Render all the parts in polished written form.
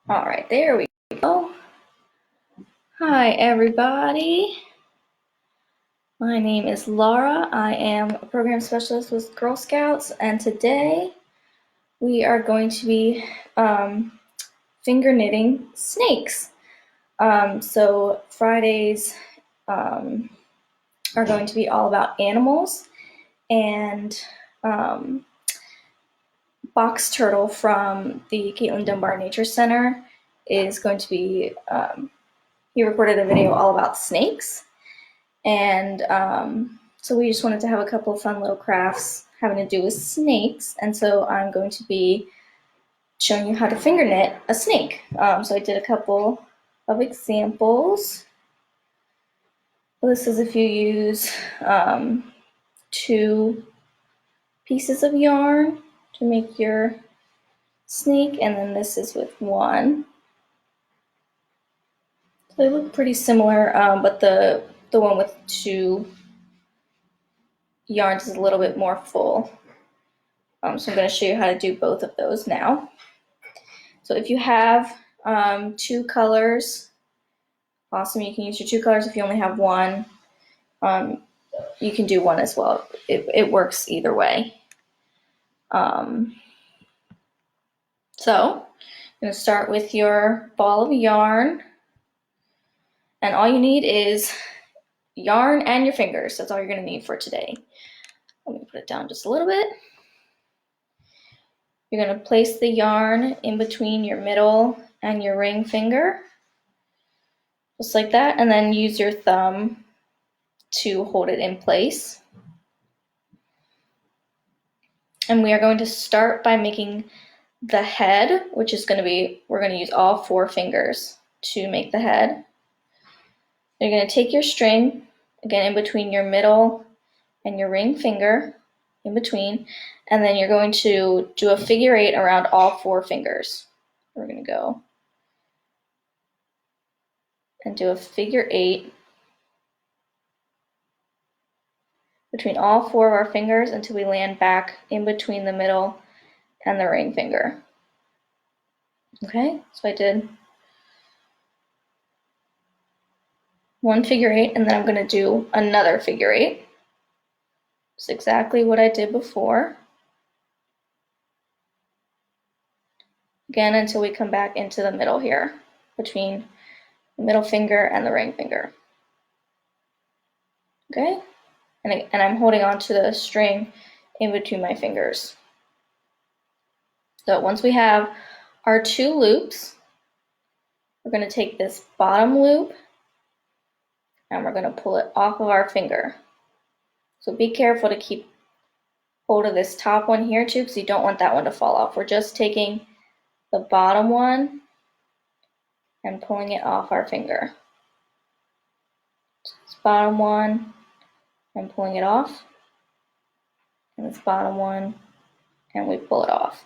All right, there we go. Hi, everybody. My name is Laura. I am a program specialist with Girl Scouts, and today we are going to be finger knitting snakes. So Fridays are going to be all about animals, and Box Turtle from the Caitlin Dunbar Nature Center is going to be, he recorded a video all about snakes. And so we just wanted to have a couple of fun little crafts having to do with snakes. And so I'm going to be showing you how to finger knit a snake. So I did a couple of examples. This is if you use 2 pieces of yarn to make your snake, and then this is with 1. So they look pretty similar, but the one with 2 yarns is a little bit more full. So I'm going to show you how to do both of those now. So if you have 2 colors, awesome, you can use your 2 colors. If you only have 1, you can do 1 as well. It works either way. So I'm going to start with your ball of yarn. And all you need is yarn and your fingers. That's all you're going to need for today. Let me put it down just a little bit. You're going to place the yarn in between your middle and your ring finger, just like that, and then use your thumb to hold it in place. And we are going to start by making the head, which is going to be, we're going to use all 4 fingers to make the head. You're going to take your string, again, in between your middle and your ring finger, in between, and then you're going to do a figure 8 around all 4 fingers. We're going to go and do a figure 8 between all 4 of our fingers until we land back in between the middle and the ring finger. Okay, so I did 1 figure 8, and then I'm going to do another figure 8. It's exactly what I did before. Again, until we come back into the middle here, between the middle finger and the ring finger. Okay, and I'm holding on to the string in between my fingers. So once we have our 2 loops, we're going to take this bottom loop and we're going to pull it off of our finger. So be careful to keep hold of this top one here too, because you don't want that one to fall off. We're just taking the bottom one and pulling it off our finger. So this bottom one and pulling it off, and this bottom one, and we pull it off.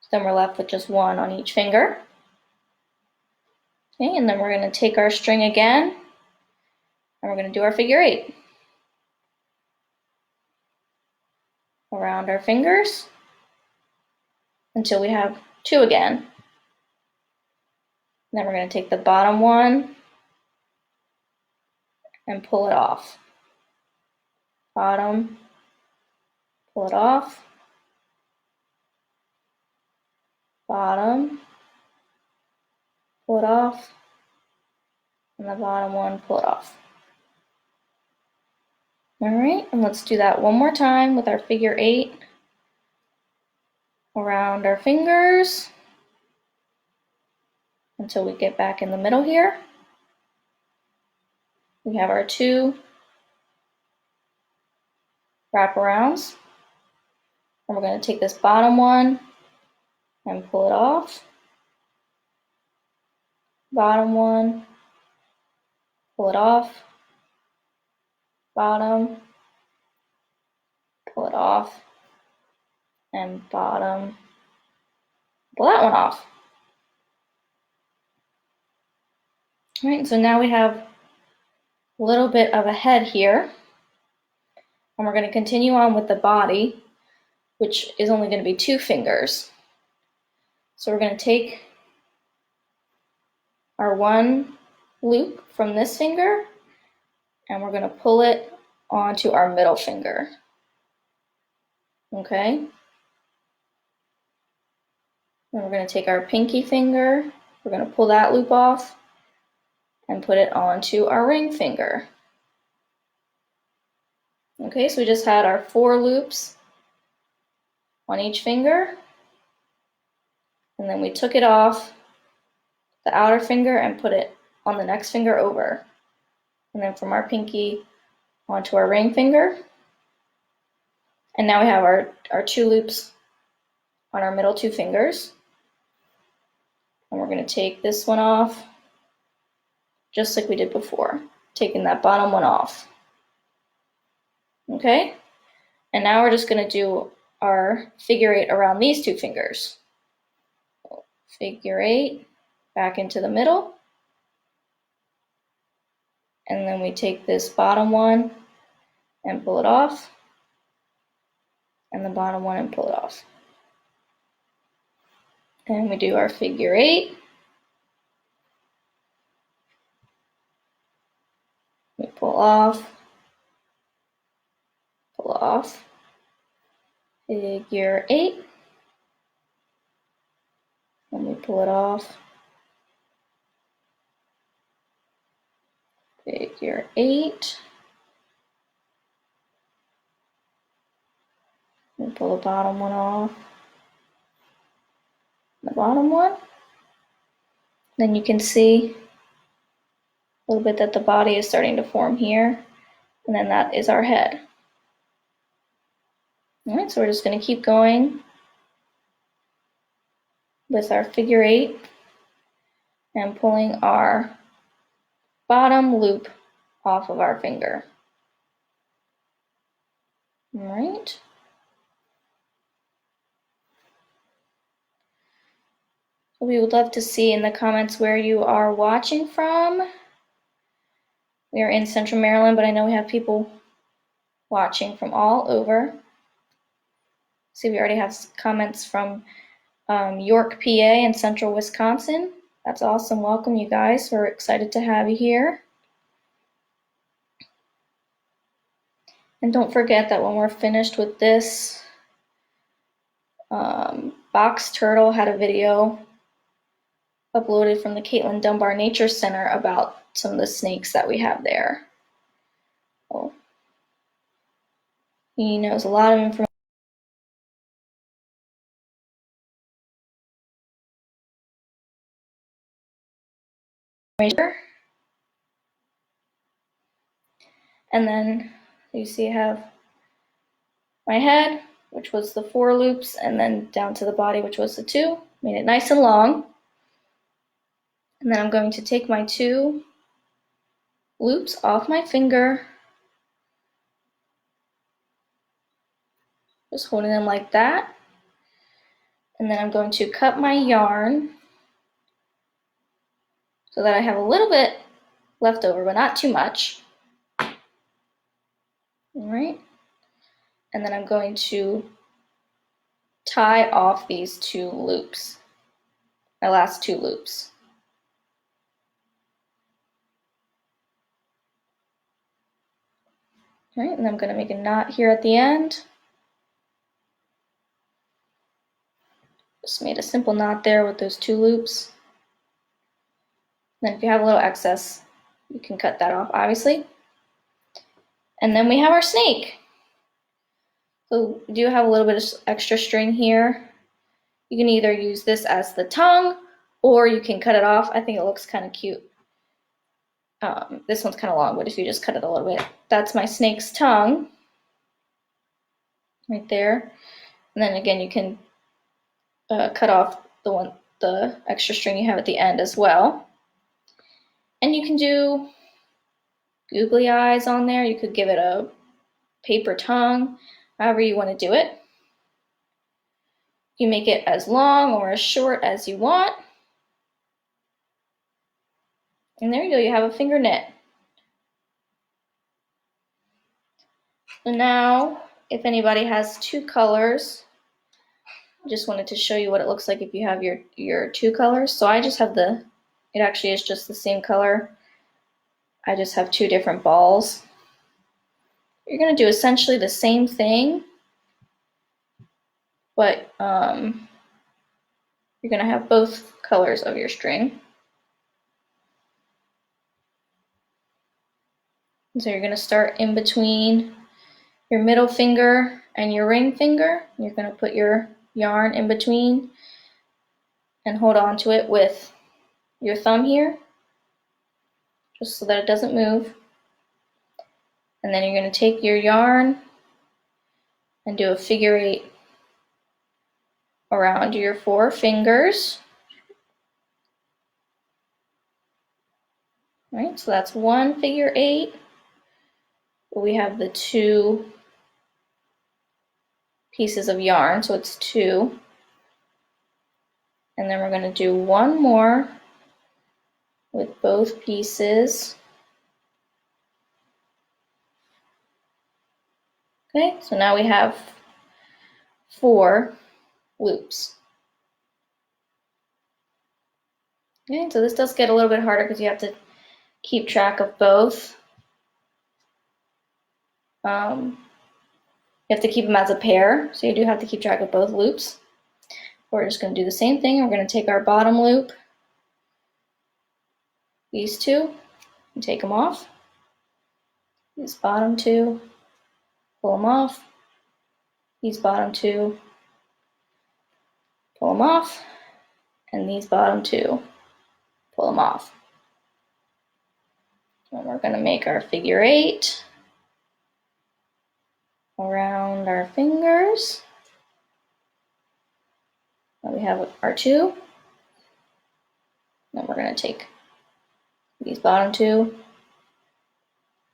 So then we're left with just 1 on each finger. Okay, and then we're going to take our string again, and we're going to do our figure 8 around our fingers until we have 2 again. And then we're going to take the bottom one and pull it off. Bottom, pull it off. Bottom, pull it off. And the bottom one, pull it off. All right, and let's do that one more time with our figure 8 around our fingers until we get back in the middle here. We have our 2 wraparounds, and we're going to take this bottom one and pull it off. Bottom one, pull it off. Bottom, pull it off, and bottom, pull that one off. All right, so now we have a little bit of a head here, and we're going to continue on with the body, which is only going to be 2 fingers. So we're going to take our one loop from this finger, and we're going to pull it onto our middle finger. Okay? Then we're going to take our pinky finger, we're going to pull that loop off and put it onto our ring finger. Okay, so we just had our 4 loops on each finger, and then we took it off the outer finger and put it on the next finger over. And then from our pinky onto our ring finger. And now we have our 2 loops on our middle 2 fingers. And we're going to take this one off, just like we did before, taking that bottom one off. Okay? And now we're just going to do our figure 8 around these 2 fingers. Figure 8, back into the middle. And then we take this bottom one and pull it off. And the bottom one and pull it off. And we do our figure 8. We pull off, figure 8, and we pull it off, figure 8, we pull the bottom one off, the bottom one. Then you can see a little bit that the body is starting to form here, and then that is our head. All right, so we're just going to keep going with our figure 8 and pulling our bottom loop off of our finger. All right. So we would love to see in the comments where you are watching from. We are in Central Maryland, but I know we have people watching from all over. See, we already have comments from York, PA, and Central Wisconsin. That's awesome. Welcome, you guys. We're excited to have you here. And don't forget that when we're finished with this, Box Turtle had a video uploaded from the Caitlin Dunbar Nature Center about some of the snakes that we have there. Oh. He knows a lot of information. And then you see I have my head, which was the 4 loops, and then down to the body, which was the 2. Made it nice and long. And then I'm going to take my 2 loops off my finger, just holding them like that. And then I'm going to cut my yarn so that I have a little bit left over, but not too much. All right. And then I'm going to tie off these 2 loops, my last 2 loops. All right, and I'm going to make a knot here at the end. Just made a simple knot there with those 2 loops. Then if you have a little excess, you can cut that off, obviously. And then we have our snake. So we do have a little bit of extra string here. You can either use this as the tongue, or you can cut it off. I think it looks kind of cute. This one's kind of long, but if you just cut it a little bit. That's my snake's tongue, right there. And then again, you can cut off the extra string you have at the end as well. And you can do googly eyes on there. You could give it a paper tongue, however you want to do it. You make it as long or as short as you want. And there you go, you have a finger knit. So now, if anybody has 2 colors, I just wanted to show you what it looks like if you have your 2 colors. So I just have the It actually is just the same color. I just have two different balls. You're going to do essentially the same thing, but you're going to have both colors of your string. So you're going to start in between your middle finger and your ring finger. You're going to put your yarn in between and hold on to it with your thumb here, just so that it doesn't move. And then you're going to take your yarn and do a figure 8 around your 4 fingers. All right, so that's 1 figure 8. We have the 2 pieces of yarn, so it's 2. And then we're going to do 1 more with both pieces. Okay, so now we have 4 loops. Okay, so this does get a little bit harder because you have to keep track of both. You have to keep them as a pair, so you do have to keep track of both loops. We're just going to do the same thing. We're going to take our bottom loop, these 2, and take them off. These bottom 2, pull them off. These bottom 2, pull them off. And these bottom 2, pull them off. And we're going to make our figure 8 around our fingers. Now we have our 2. Then we're going to take these bottom 2,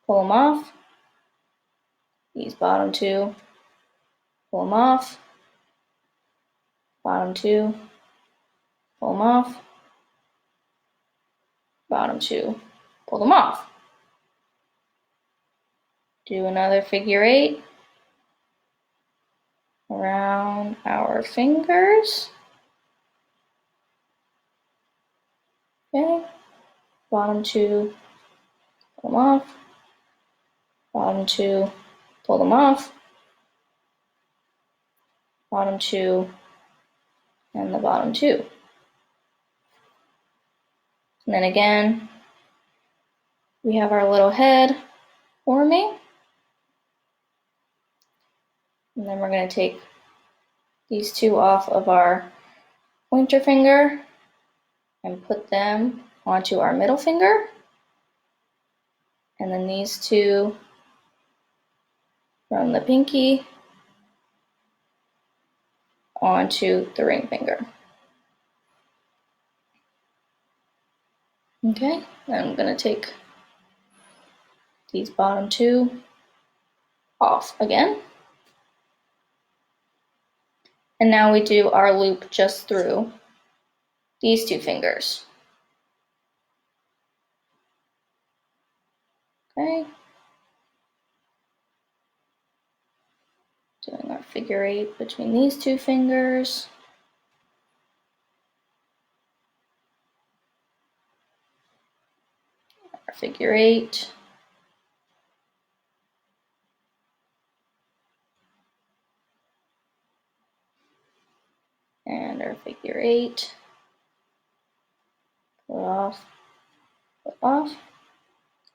pull them off. These bottom 2, pull them off. Bottom 2, pull them off. Bottom 2, pull them off. Do another figure 8 around our fingers. Okay, bottom 2, pull them off. Bottom 2, pull them off. Bottom 2, and the bottom 2. And then again, we have our little head forming. And then we're going to take these 2 off of our pointer finger and put them onto our middle finger. And then these 2 from the pinky onto the ring finger. Okay, then I'm going to take these bottom 2 off again. And now we do our loop just through these 2 fingers. Okay. Doing our figure 8 between these 2 fingers. Our figure 8. And our figure 8. Pull it off, pull it off.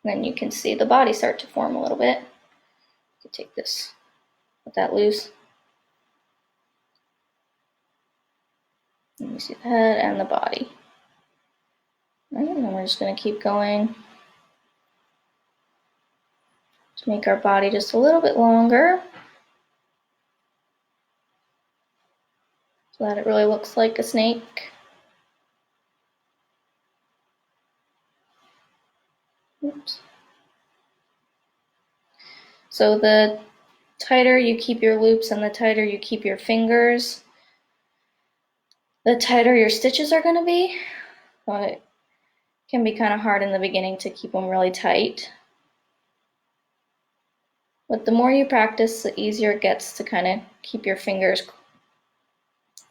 And then you can see the body start to form a little bit. You can take this, let that loose. And you see the head and the body. Right, and then we're just going to keep going to make our body just a little bit longer so that it really looks like a snake. Oops. So the tighter you keep your loops and the tighter you keep your fingers, the tighter your stitches are going to be. So it can be kind of hard in the beginning to keep them really tight. But the more you practice, the easier it gets to kind of keep your fingers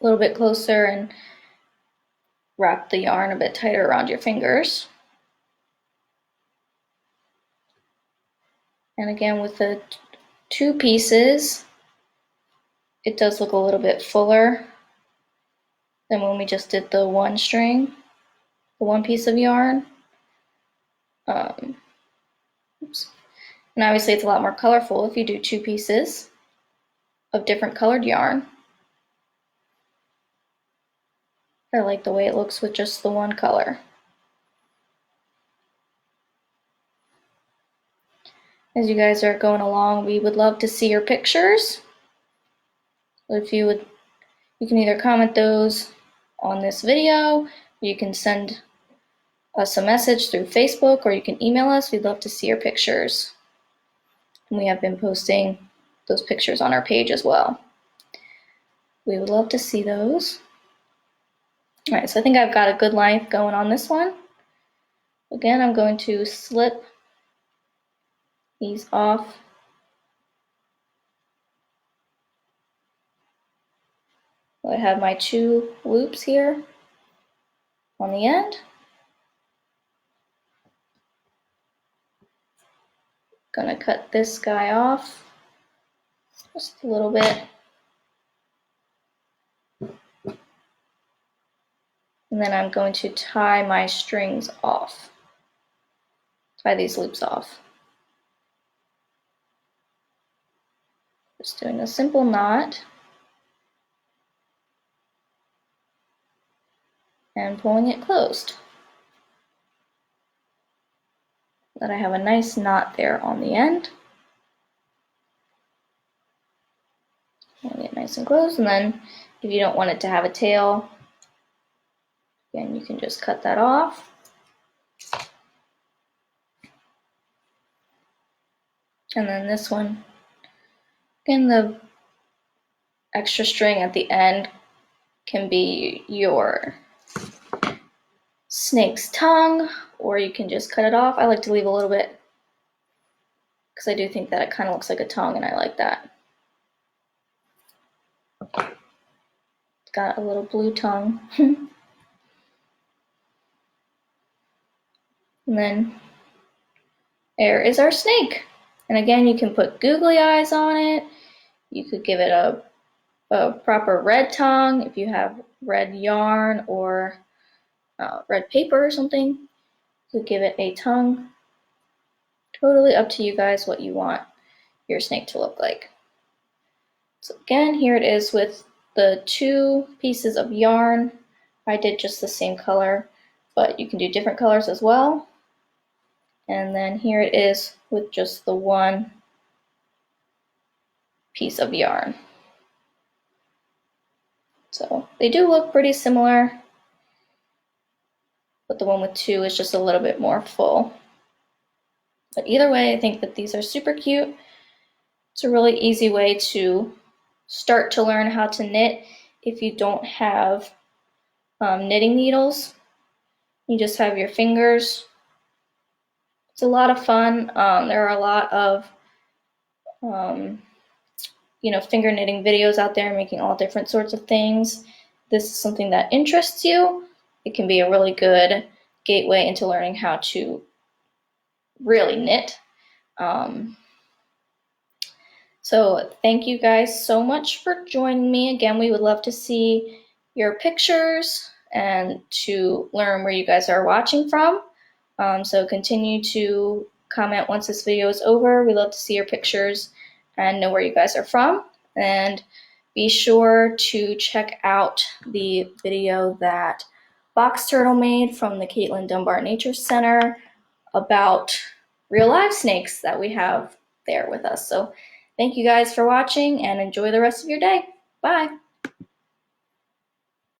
a little bit closer and wrap the yarn a bit tighter around your fingers. And again, with the 2 pieces, it does look a little bit fuller than when we just did the 1 string, the 1 piece of yarn. Oops. And obviously it's a lot more colorful if you do 2 pieces of different colored yarn. I like the way it looks with just the 1 color. As you guys are going along, we would love to see your pictures. If you would, you can either comment those on this video, or you can send us a message through Facebook, or you can email us. We'd love to see your pictures. And we have been posting those pictures on our page as well. We would love to see those. All right, so I think I've got a good length going on this one. Again, I'm going to slip these off. I have my 2 loops here on the end. Gonna cut this guy off just a little bit. And then I'm going to tie my strings off. Tie these loops off. Just doing a simple knot. And pulling it closed. That I have a nice knot there on the end. Pulling it nice and close, and then if you don't want it to have a tail, again, you can just cut that off. And then this one, again, the extra string at the end can be your snake's tongue, or you can just cut it off. I like to leave a little bit because I do think that it kind of looks like a tongue, and I like that. It's got a little blue tongue. And then there is our snake. And again, you can put googly eyes on it. You could give it a proper red tongue if you have red yarn or red paper or something. You could give it a tongue. Totally up to you guys what you want your snake to look like. So again, here it is with the 2 pieces of yarn. I did just the same color, but you can do different colors as well. And then here it is with just the 1 piece of yarn. So they do look pretty similar, but the one with 2 is just a little bit more full. But either way, I think that these are super cute. It's a really easy way to start to learn how to knit if you don't have knitting needles. You just have your fingers. It's a lot of fun. There are a lot of finger knitting videos out there making all different sorts of things. This is something that interests you. It can be a really good gateway into learning how to really knit. So thank you guys so much for joining me. Again, we would love to see your pictures and to learn where you guys are watching from. So continue to comment once this video is over. We love to see your pictures and know where you guys are from. And be sure to check out the video that Box Turtle made from the Caitlin Dunbar Nature Center about real live snakes that we have there with us. So thank you guys for watching and enjoy the rest of your day. Bye.